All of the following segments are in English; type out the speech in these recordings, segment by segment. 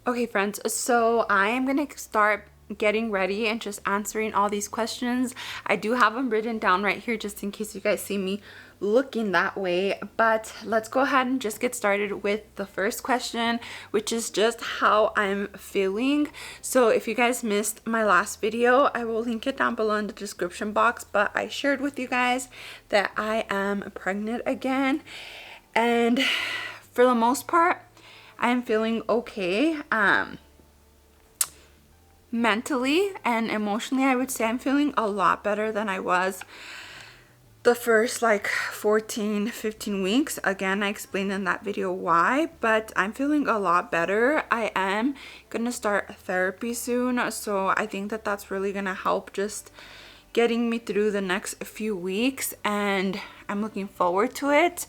Okay, friends, so I am gonna start getting ready and just answering all these questions. I do have them written down right here just in case you guys see me looking that way, but let's go ahead and just get started with the first question, which is just how I'm feeling. So if you guys missed my last video, I will link it down below in the description box, but I shared with you guys that I am pregnant again, and for the most part I am feeling okay. Mentally and emotionally, I would say I'm feeling a lot better than I was the first like 14-15 weeks. Again, I explained in that video why, but I'm feeling a lot better. I am gonna start therapy soon, so I think that that's really gonna help just getting me through the next few weeks, and I'm looking forward to it.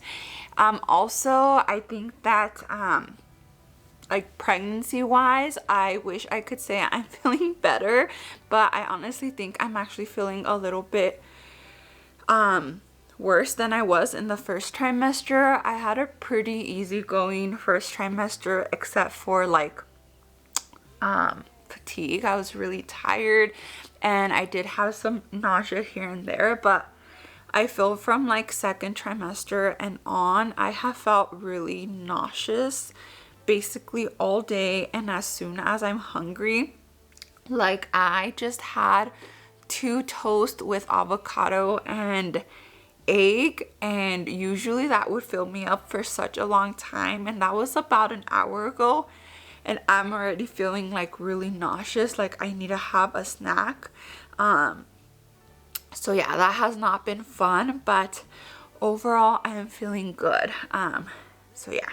Also, I think that like pregnancy wise, I wish I could say I'm feeling better, but I honestly think I'm actually feeling a little bit worse than I was in the first trimester. I had a pretty easygoing first trimester except for like fatigue. I was really tired and I did have some nausea here and there, but I feel from like second trimester and on, I have felt really nauseous basically all day, and as soon as I'm hungry, like I just had 2 toast with avocado and egg, and usually that would fill me up for such a long time, and that was about an hour ago, and I'm already feeling like really nauseous, like I need to have a snack. So yeah, that has not been fun, but overall I am feeling good. So yeah,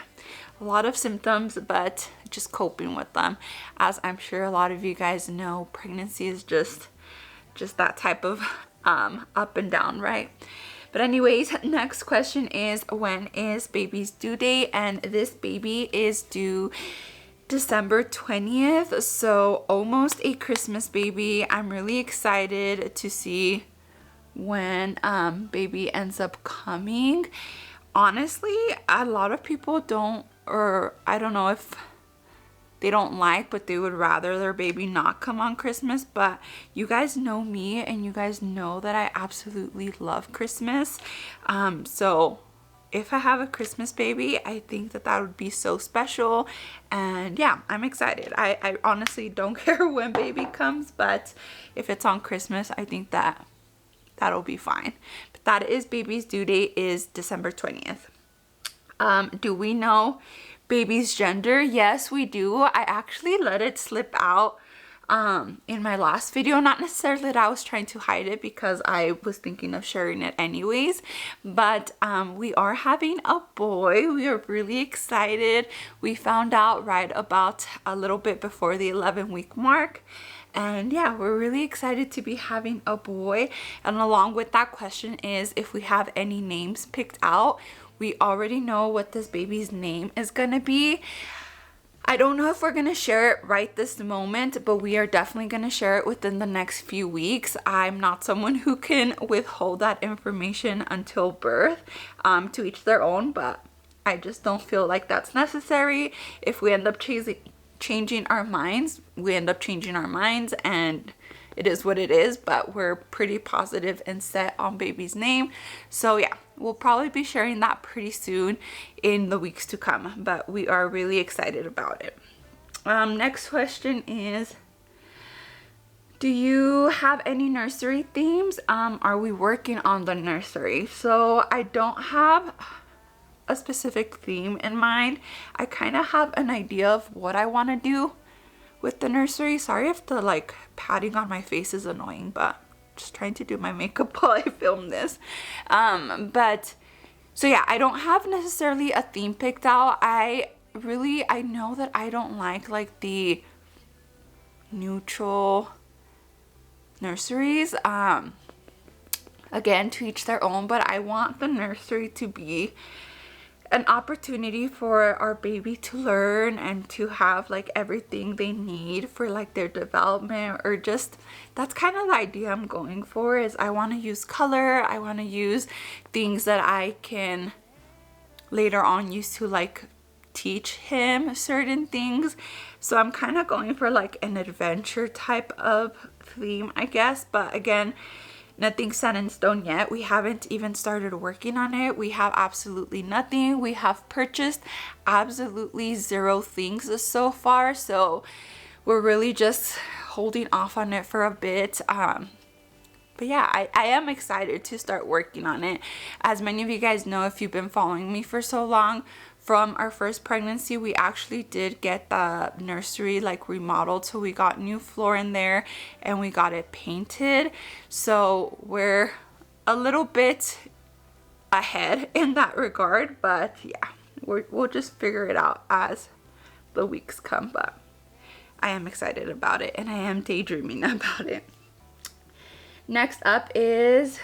a lot of symptoms, but just coping with them. As I'm sure a lot of you guys know, pregnancy is just that type of up and down, right? But anyways, next question is, when is baby's due date? And this baby is due December 20th, so almost a Christmas baby. I'm really excited to see when baby ends up coming. Honestly, a lot of people don't, or I don't know if they don't like, but they would rather their baby not come on Christmas. But you guys know me, and you guys know that I absolutely love Christmas. So if I have a Christmas baby, I think that that would be so special. And yeah, I'm excited. I honestly don't care when baby comes, but if it's on Christmas, I think that that'll be fine. But that is baby's due date is December 20th. Do we know baby's gender? Yes, we do. I actually let it slip out in my last video. Not necessarily that I was trying to hide it, because I was thinking of sharing it anyways, but we are having a boy. We are really excited. We found out right about a little bit before the 11-week mark. And yeah, we're really excited to be having a boy. And along with that question is if we have any names picked out. We already know what this baby's name is gonna be. I don't know if we're gonna share it right this moment, but we are definitely gonna share it within the next few weeks. I'm not someone who can withhold that information until birth. To each their own, but I just don't feel like that's necessary. If we end up changing our minds, we end up changing our minds, and it is what it is, but we're pretty positive and set on baby's name. So yeah, we'll probably be sharing that pretty soon in the weeks to come, but we are really excited about it. Next question is, do you have any nursery themes? Are we working on the nursery? So I don't have a specific theme in mind. I kind of have an idea of what I want to do with the nursery. Sorry if the like patting on my face is annoying, but just trying to do my makeup while I film this. But so yeah, I don't have necessarily a theme picked out. I know that I don't like the neutral nurseries. Again, to each their own, but I want the nursery to be an opportunity for our baby to learn and to have like everything they need for like their development, or just that's kind of the idea I'm going for. Is I want to use color, I want to use things that I can later on use to like teach him certain things. So I'm kind of going for like an adventure type of theme, I guess. But again, nothing's set in stone yet. We haven't even started working on it. We have absolutely nothing. We have purchased absolutely zero things so far. So we're really just holding off on it for a bit. But yeah, I am excited to start working on it. As many of you guys know, if you've been following me for so long, from our first pregnancy, we actually did get the nursery like remodeled. So we got new floor in there and we got it painted. So we're a little bit ahead in that regard. But yeah, we'll just figure it out as the weeks come. But I am excited about it and I am daydreaming about it. Next up is,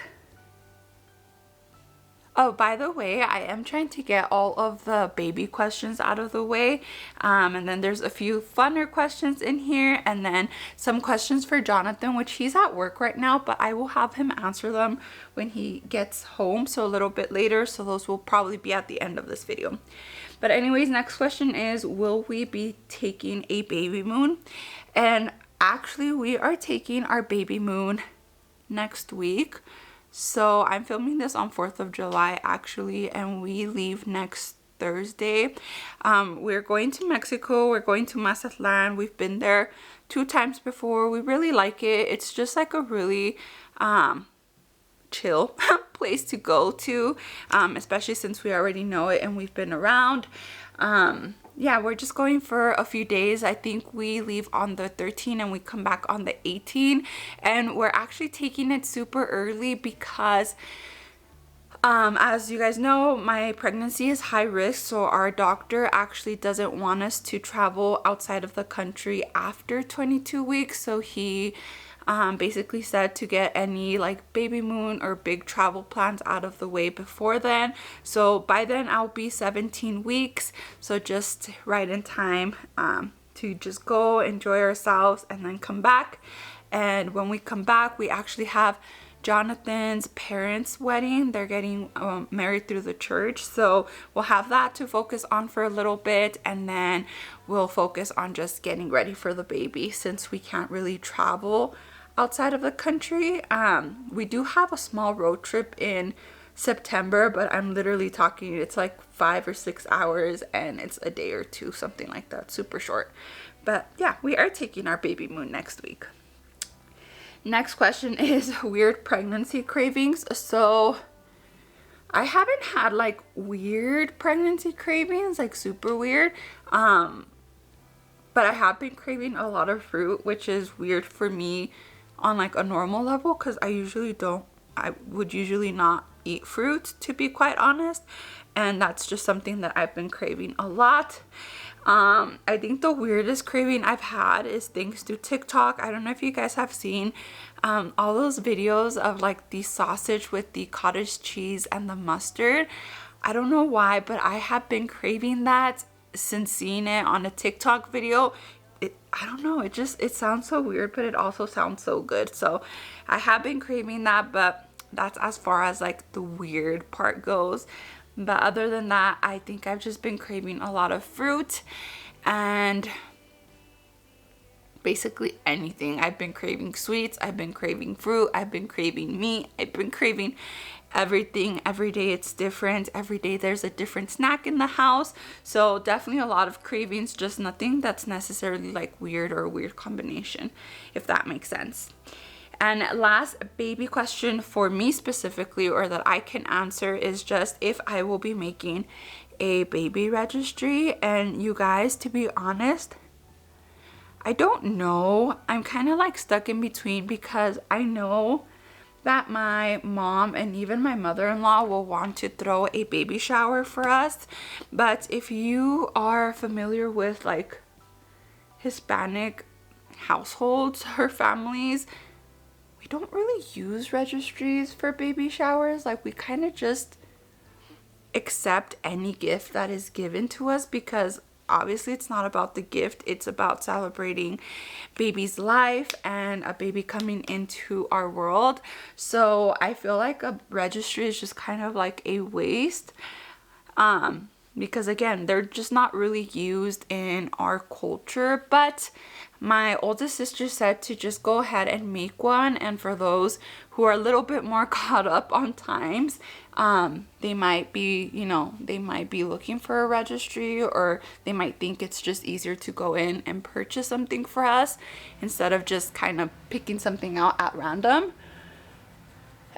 oh, by the way, I am trying to get all of the baby questions out of the way. And then there's a few funner questions in here and then some questions for Jonathan, which he's at work right now, but I will have him answer them when he gets home. So a little bit later. So those will probably be at the end of this video. But anyways, next question is, will we be taking a baby moon? And actually we are taking our baby moon next week. So I'm filming this on 4th of July actually, and we leave next Thursday. We're going to Mexico. We're going to Mazatlan. We've been there 2 times before. We really like it. It's just like a really chill place to go to, especially since we already know it and we've been around. Yeah, we're just going for a few days. I think we leave on the 13th and we come back on the 18th. And we're actually taking it super early because as you guys know, my pregnancy is high risk. So our doctor actually doesn't want us to travel outside of the country after 22 weeks. So he basically said to get any like baby moon or big travel plans out of the way before then. So by then I'll be 17 weeks. So just right in time to just go enjoy ourselves and then come back. And when we come back, we actually have Jonathan's parents' wedding. They're getting married through the church. So we'll have that to focus on for a little bit. And then we'll focus on just getting ready for the baby since we can't really travel outside of the country. We do have a small road trip in September, but I'm literally talking, it's like 5 or 6 hours and it's a day or two, something like that, super short. But yeah, we are taking our baby moon next week. Next question is weird pregnancy cravings. So I haven't had like weird pregnancy cravings, like super weird. But I have been craving a lot of fruit, which is weird for me on like a normal level because I would usually not eat fruit, to be quite honest. And that's just something that I've been craving a lot. I think the weirdest craving I've had is thanks to TikTok. I don't know if you guys have seen all those videos of like the sausage with the cottage cheese and the mustard. I don't know why, but I have been craving that since seeing it on a TikTok video. I don't know, it sounds so weird, but it also sounds so good. So I have been craving that, but that's as far as like the weird part goes. But other than that, I think I've just been craving a lot of fruit and basically anything. I've been craving sweets, I've been craving fruit, I've been craving meat, I've been craving everything. Every day it's different. Every day there's a different snack in the house. So definitely a lot of cravings, just nothing that's necessarily like weird or a weird combination, if that makes sense. And last baby question for me specifically, or that I can answer, is just if I will be making a baby registry. And you guys, to be honest, I don't know. I'm kind of like stuck in between because I know that my mom and even my mother-in-law will want to throw a baby shower for us. But if you are familiar with like Hispanic households or families, we don't really use registries for baby showers. Like we kind of just accept any gift that is given to us because obviously it's not about the gift, it's about celebrating baby's life and a baby coming into our world. So I feel like a registry is just kind of like a waste. because again, they're just not really used in our culture. But my oldest sister said to just go ahead and make one, and for those who are a little bit more caught up on times, they might be, you know, they might be looking for a registry, or they might think it's just easier to go in and purchase something for us instead of just kind of picking something out at random.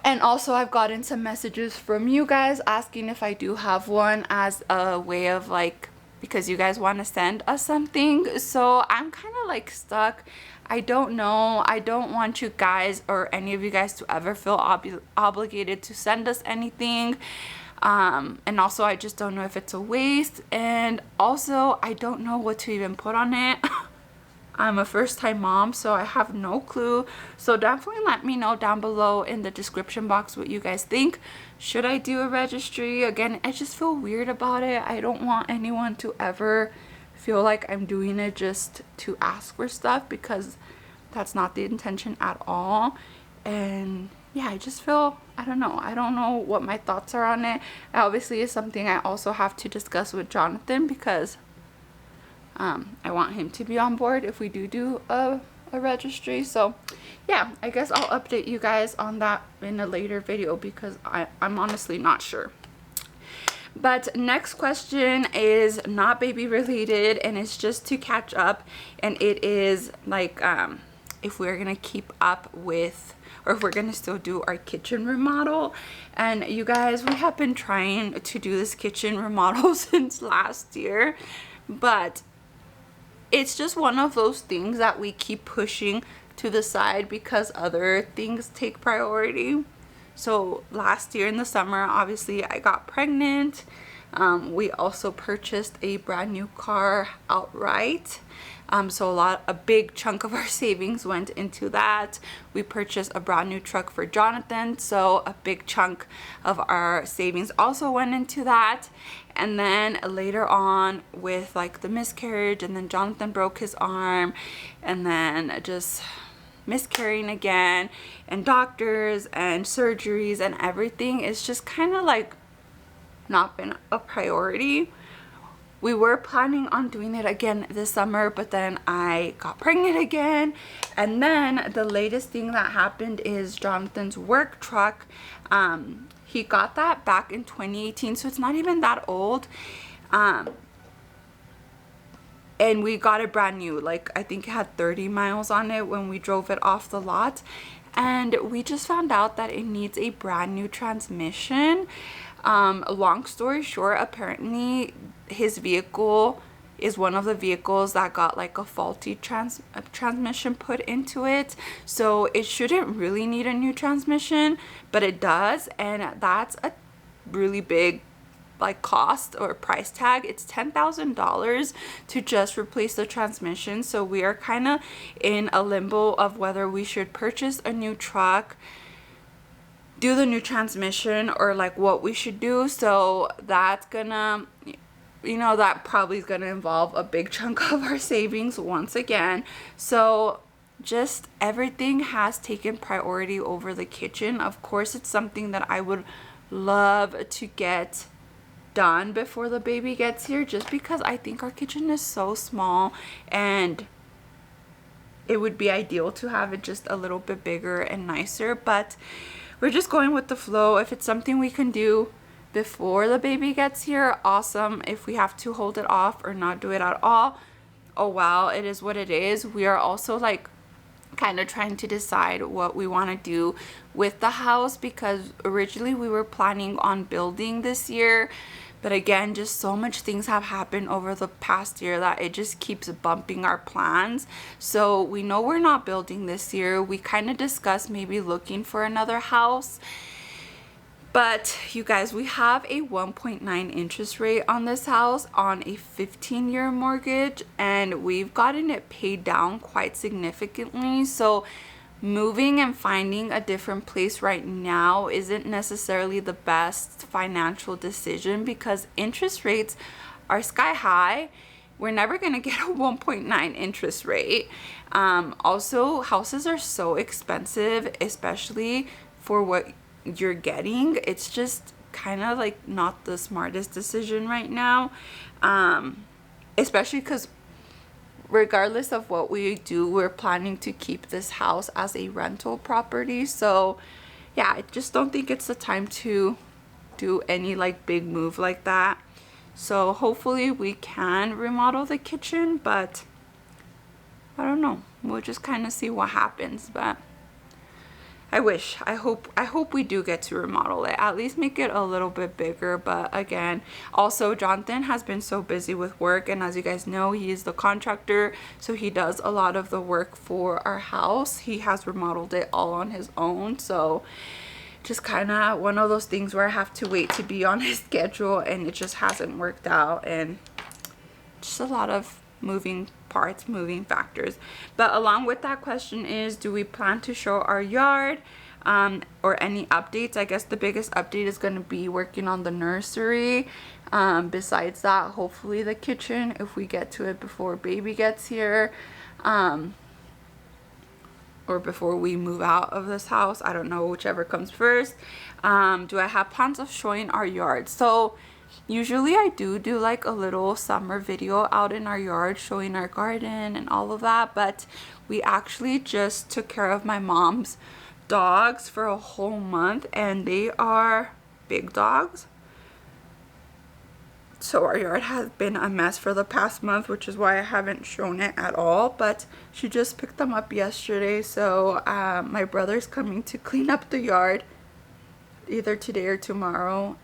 And also I've gotten some messages from you guys asking if I do have one, as a way of like, because you guys want to send us something. So I'm kind of like stuck. I don't know. I don't want you guys or any of you guys to ever feel obligated to send us anything. And also I just don't know if it's a waste. And also I don't know what to even put on it. I'm a first-time mom, so I have no clue. So definitely let me know down below in the description box what you guys think. Should I do a registry? Again, I just feel weird about it. I don't want anyone to ever feel like I'm doing it just to ask for stuff, because that's not the intention at all. And yeah, I just feel, I don't know what my thoughts are on it. Obviously it's something I also have to discuss with Jonathan, because I want him to be on board if we do a registry. So yeah, I guess I'll update you guys on that in a later video, because I'm honestly not sure. But next question is not baby related, and it's just to catch up, and it is like if we're gonna keep up with, or if we're gonna still do our kitchen remodel. And you guys, we have been trying to do this kitchen remodel since last year, but it's just one of those things that we keep pushing to the side because other things take priority. So last year in the summer, obviously I got pregnant. We also purchased a brand new car outright. So a big chunk of our savings went into that. We purchased a brand new truck for Jonathan, so a big chunk of our savings also went into that. And then later on with like the miscarriage, and then Jonathan broke his arm, and then just miscarrying again, and doctors and surgeries and everything, it's just kind of like not been a priority. We were planning on doing it again this summer, but then I got pregnant again. And then the latest thing that happened is Jonathan's work truck. He got that back in 2018, so it's not even that old. And we got it brand new. Like, I think it had 30 miles on it when we drove it off the lot. And we just found out that it needs a brand new transmission. Long story short, apparently his vehicle is one of the vehicles that got like a faulty transmission put into it. So it shouldn't really need a new transmission, but it does. And that's a really big like cost or price tag. It's $10,000 to just replace the transmission. So we are kind of in a limbo of whether we should purchase a new truck, do the new transmission, or like what we should do. So that's gonna, you know, that probably is gonna involve a big chunk of our savings once again. So just everything has taken priority over the kitchen. Of course, it's something that I would love to get done before the baby gets here, just because I think our kitchen is so small and it would be ideal to have it just a little bit bigger and nicer. But we're just going with the flow. If it's something we can do before the baby gets here, awesome. If we have to hold it off or not do it at all, oh wow, it is what it is. We are also like kind of trying to decide what we want to do with the house, because originally we were planning on building this year, but again, just so much things have happened over the past year that it just keeps bumping our plans. So we know we're not building this year. We kind of discussed maybe looking for another house. But you guys, we have a 1.9 interest rate on this house on a 15-year mortgage, and we've gotten it paid down quite significantly. So moving and finding a different place right now isn't necessarily the best financial decision, because interest rates are sky high. We're never going to get a 1.9 interest rate. Also, houses are so expensive, especially for what you're getting. It's just kind of like not the smartest decision right now, especially because regardless of what we do, we're planning to keep this house as a rental property. So yeah, I just don't think it's the time to do any like big move like that. So hopefully we can remodel the kitchen, but I don't know, we'll just kind of see what happens. But I hope we do get to remodel it, at least make it a little bit bigger. But again, also Jonathan has been so busy with work, and as you guys know, he is the contractor, so he does a lot of the work for our house. He has remodeled it all on his own, so just kind of one of those things where I have to wait to be on his schedule, and it just hasn't worked out, and just a lot of moving parts, moving factors. But along with that question is, do we plan to show our yard or any updates? I guess the biggest update is going to be working on the nursery. Besides that, hopefully the kitchen, if we get to it before baby gets here, or before we move out of this house. I don't know, whichever comes first. Do I have plans of showing our yard? So usually I do like a little summer video out in our yard showing our garden and all of that, but we actually just took care of my mom's dogs for a whole month, and they are big dogs. So our yard has been a mess for the past month, which is why I haven't shown it at all. But she just picked them up yesterday, so my brother's coming to clean up the yard either today or tomorrow,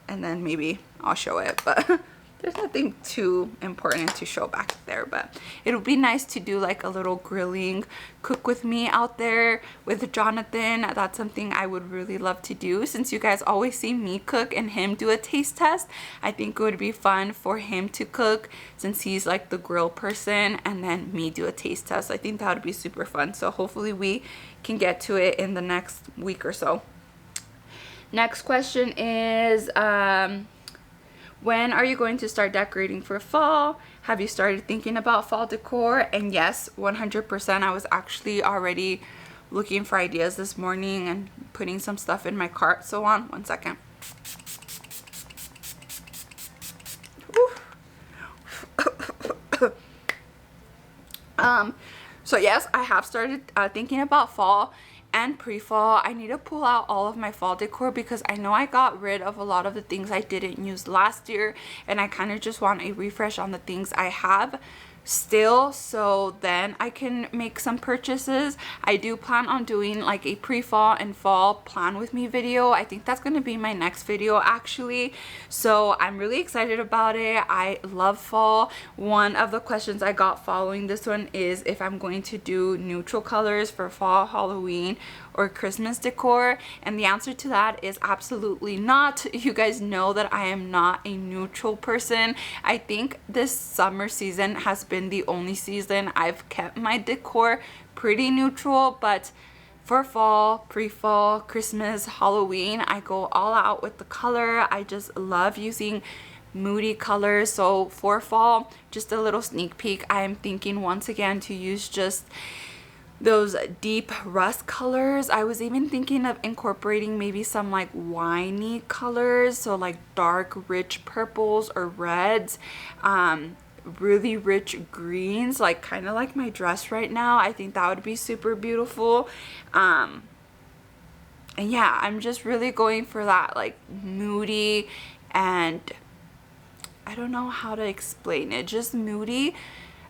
and then maybe I'll show it. But there's nothing too important to show back there, but it'll be nice to do like a little grilling cook with me out there with Jonathan. That's something I would really love to do, since you guys always see me cook and him do a taste test. I think it would be fun for him to cook, since he's like the grill person, and then me do a taste test. I think that would be super fun. So hopefully we can get to it in the next week or so. Next question is, when are you going to start decorating for fall? Have you started thinking about fall decor? And yes, 100%. I was actually already looking for ideas this morning and putting some stuff in my cart. So on, one second. So yes, I have started thinking about fall and pre-fall. I need to pull out all of my fall decor, because I know I got rid of a lot of the things I didn't use last year, and I kind of just want a refresh on the things I have still, so then I can make some purchases. I do plan on doing like a pre-fall and fall plan with me video. I think that's going to be my next video actually, so I'm really excited about it. I love fall. One of the questions I got following this one is if I'm going to do neutral colors for fall, Halloween, or Christmas decor, and the answer to that is absolutely not. You guys know that I am not a neutral person. I think this summer season has been the only season I've kept my decor pretty neutral, but for fall, pre-fall, Christmas, Halloween, I go all out with the color. I just love using moody colors. So for fall, just a little sneak peek, I am thinking once again to use just those deep rust colors. I was even thinking of incorporating maybe some like winey colors, so like dark rich purples or reds, really rich greens, like kind of like my dress right now. I think that would be super beautiful. And yeah, I'm just really going for that like moody, and I don't know how to explain it, just moody.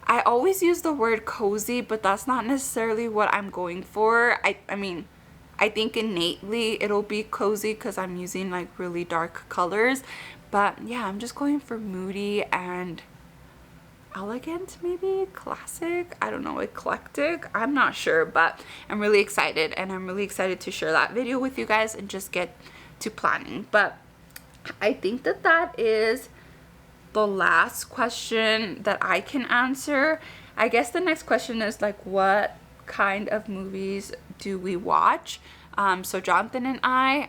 I always use the word cozy, but that's not necessarily what I'm going for. I mean, I think innately it'll be cozy because I'm using like really dark colors. But yeah, I'm just going for moody and elegant, maybe classic. I don't know, eclectic. I'm not sure, but I'm really excited, and I'm really excited to share that video with you guys and just get to planning. But I think that that is the last question that I can answer. I guess the next question is like, what kind of movies do we watch? So Jonathan and I,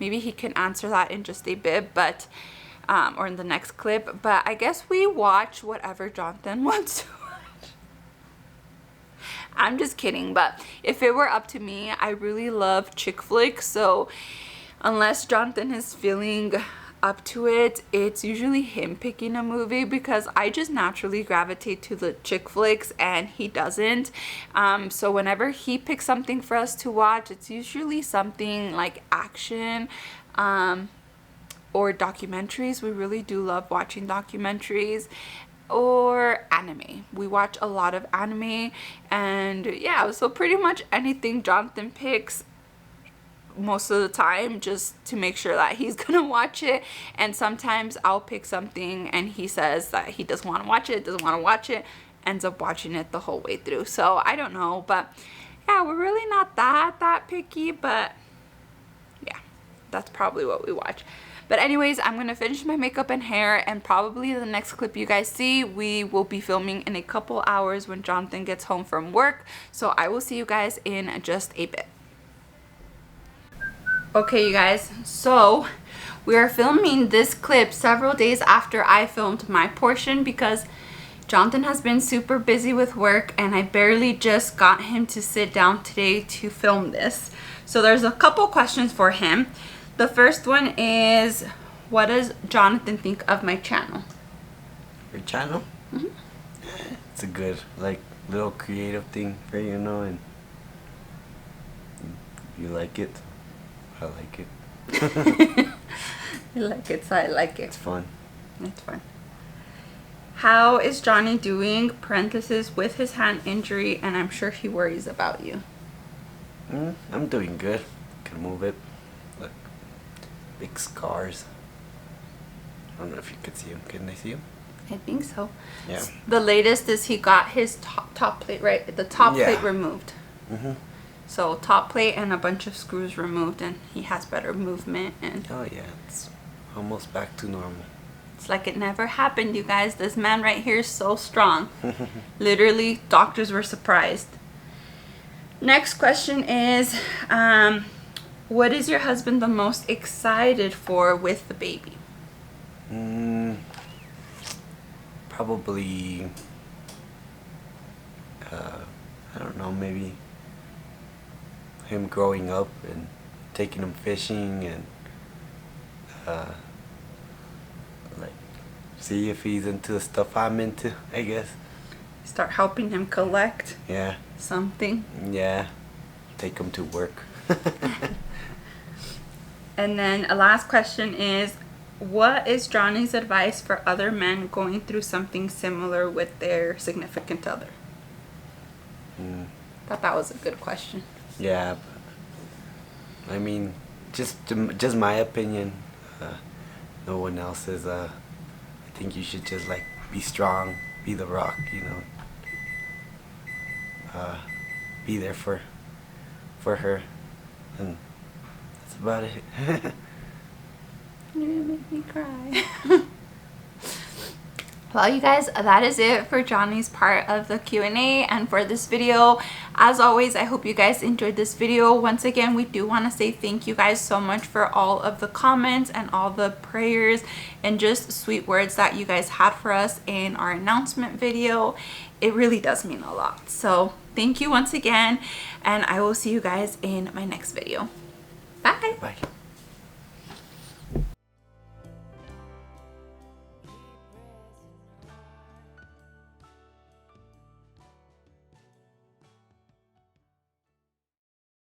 maybe he can answer that in just a bit, but or in the next clip, but I guess we watch whatever Jonathan wants to watch. I'm just kidding, but if it were up to me, I really love chick flicks. So unless Jonathan is feeling up to it, it's usually him picking a movie, because I just naturally gravitate to the chick flicks and he doesn't. So whenever he picks something for us to watch, it's usually something like action or documentaries. We really do love watching documentaries, or anime. We watch a lot of anime, and yeah, so pretty much anything Jonathan picks most of the time, just to make sure that he's gonna watch it. And sometimes I'll pick something and he says that he doesn't want to watch it, ends up watching it the whole way through. So I don't know, but yeah, we're really not that picky, but yeah, that's probably what we watch. But anyways, I'm gonna finish my makeup and hair, and probably the next clip you guys see, we will be filming in a couple hours when Jonathan gets home from work. So I will see you guys in just a bit. Okay, you guys, so we are filming this clip several days after I filmed my portion, because Jonathan has been super busy with work and I barely just got him to sit down today to film this. So there's a couple questions for him. The first one is, what does Jonathan think of my channel? Your channel? Mm-hmm. It's a good, like, little creative thing for you, know, and you like it. I like it. You like it, so I like it. It's fun. It's fun. How is Johnny doing? Parenthesis, with his hand injury, and I'm sure he worries about you. I'm doing good. Can move it. Look, big scars. I don't know if you could see them. Can they see them? I think so. Yeah. The latest is he got his top plate, right? The top plate removed. Mm-hmm. So top plate and a bunch of screws removed, and he has better movement. And oh yeah, it's almost back to normal. It's like it never happened, you guys. This man right here is so strong. Literally, doctors were surprised. Next question is, what is your husband the most excited for with the baby? Probably, I don't know, maybe him growing up and taking him fishing, and like, see if he's into the stuff I'm into, I guess. Start helping him collect something. Yeah, take him to work. And then a last question is, what is Johnny's advice for other men going through something similar with their significant other? Thought that was a good question. Yeah, but, I mean, just my opinion. No one else's. I think you should just, like, be strong, be the rock, you know. Be there for her, and that's about it. You're gonna make me cry. Well, you guys, that is it for Johnny's part of the Q&A and for this video. As always, I hope you guys enjoyed this video. Once again, we do want to say thank you guys so much for all of the comments and all the prayers and just sweet words that you guys had for us in our announcement video. It really does mean a lot. So thank you once again, and I will see you guys in my next video. Bye. Bye.